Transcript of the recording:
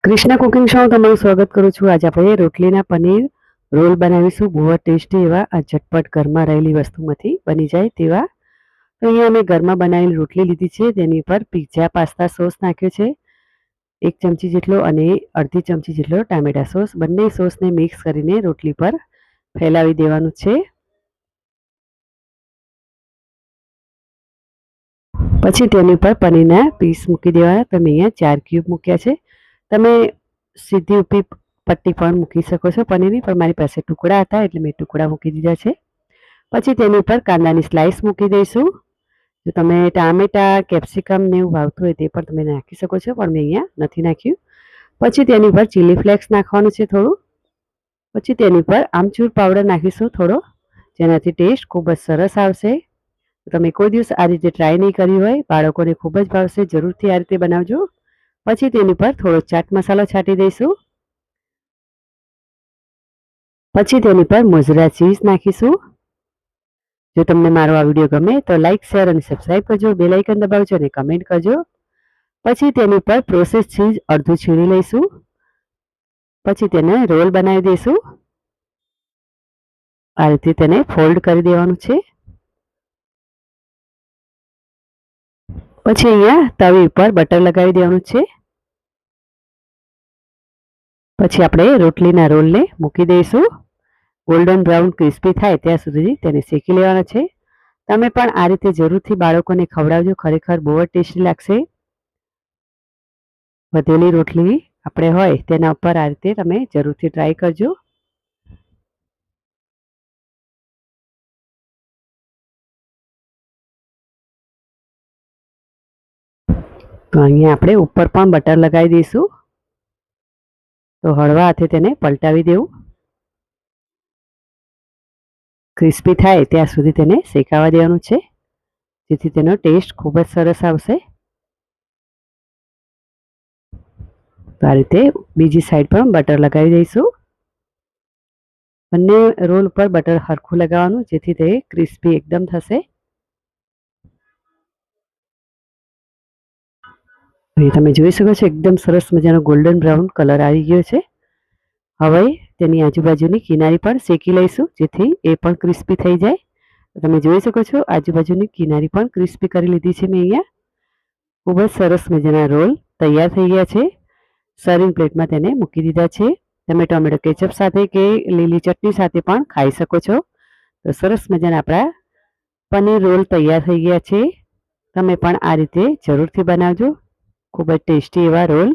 Krishna cooking શોમાં તમારું સ્વાગત કરું છું। આજે આપણે રોટલીના પનીર રોલ બનાવીશું। બહુ જ ટેસ્ટી એવા આ ઝટપટ ઘરમાં રહેલી વસ્તુમાંથી બની જાય તેવા। તો અહીંયા અમે ઘરમાં બનાવેલી રોટલી લીધી છે, તેની પર પિઝા પાસ્તા સોસ નાખ્યો છે 1 ચમચી જેટલો અને અડધી ચમચી જેટલો ટામેટા સોસ। બંને સોસને મિક્સ કરીને રોટલી પર ફેલાવી દેવાનું છે। પછી તેની પર પનીરના પીસ મૂકી દેવાના। તો મેં અહીંયા 4 ક્યુબ મૂક્યા છે। તમે સીધી ઊભી પટ્ટી પણ મૂકી શકો છો પનીરની, પણ મારી પાસે ટુકડા હતા એટલે મેં ટુકડા મૂકી દીધા છે। પછી તેની ઉપર કાંદાની સ્લાઇસ મૂકી દઈશું। જો તમે ટામેટા કેપ્સિકમ ને એવું ભાવતું હોય તે પણ તમે નાખી શકો છો, પણ મેં અહીંયા નથી નાખ્યું। પછી તેની પર ચીલી ફ્લેક્સ નાખવાનું છે થોડું। પછી તેની પર આમચૂર પાવડર નાખીશું થોડો, જેનાથી ટેસ્ટ ખૂબ જ સરસ આવશે। તમે કોઈ દિવસ આ રીતે ટ્રાય નહીં કરી હોય, બાળકોને ખૂબ જ ભાવશે। જરૂરથી આ રીતે બનાવજો। પછી તેની પર થોડો ચાટ મસાલો છાંટી દઈશું। પછી તેની પર મોઝરેલા ચીઝ નાખીશું। જો તમને મારો આ વિડીયો ગમે તો લાઇક શેર અને સબસ્ક્રાઇબ કરજો, બેલ આઇકન દબાવજો અને કમેન્ટ કરજો। પછી તેની પર પ્રોસેસ ચીઝ અડધું છીણી લઈશું। પછી તેને રોલ બનાવી દઈશું। આ રીતે તેને ફોલ્ડ કરી દેવાનું છે। પછી અહીંયા તવી ઉપર બટર લગાવી દેવાનું છે। પછી આપણે રોટલીના રોલને મૂકી દઈશું। ગોલ્ડન બ્રાઉન ક્રિસ્પી થાય ત્યાં સુધી તેને શેકી લેવાના છે। તમે પણ આ રીતે જરૂરથી બાળકોને ખવડાવજો, ખરેખર બહુ જ ટેસ્ટી લાગશે। વધેલી રોટલી આપણે હોય તેના ઉપર આ રીતે તમે જરૂરથી ટ્રાય કરજો। તો અહીંયા આપણે ઉપર પણ બટર લગાવી દઈશું। તો હળવા હાથે તેને પલટાવી દેવું। ક્રિસ્પી થાય ત્યાં સુધી તેને શેકાવા દેવાનું છે, જેથી તેનો ટેસ્ટ ખૂબ જ સરસ આવશે। તો આ રીતે બીજી સાઈડ પણ બટર લગાવી દઈશું। બંને રોલ ઉપર બટર સરખું લગાવવાનું, જેથી તે ક્રિસ્પી એકદમ થશે। અહીં તમે જોઈ શકો છો એકદમ સરસ મજાનો ગોલ્ડન બ્રાઉન કલર આવી ગયો છે। હવે તેની આજુબાજુની કિનારી પણ શેકી લઈશું, જેથી એ પણ ક્રિસ્પી થઈ જાય। તમે જોઈ શકો છો આજુબાજુની કિનારી પણ ક્રિસ્પી કરી લીધી છે મેં અહીંયા। ખૂબ જ સરસ મજાના રોલ તૈયાર થઈ ગયા છે। સર્વિંગ પ્લેટમાં તેને મૂકી દીધા છે। તમે ટોમેટો કેચઅપ સાથે કે લીલી ચટણી સાથે પણ ખાઈ શકો છો। તો સરસ મજાના આપણા પનીર રોલ તૈયાર થઈ ગયા છે। તમે પણ આ રીતે જરૂરથી બનાવજો। ખૂબ જ ટેસ્ટી એવા રોલ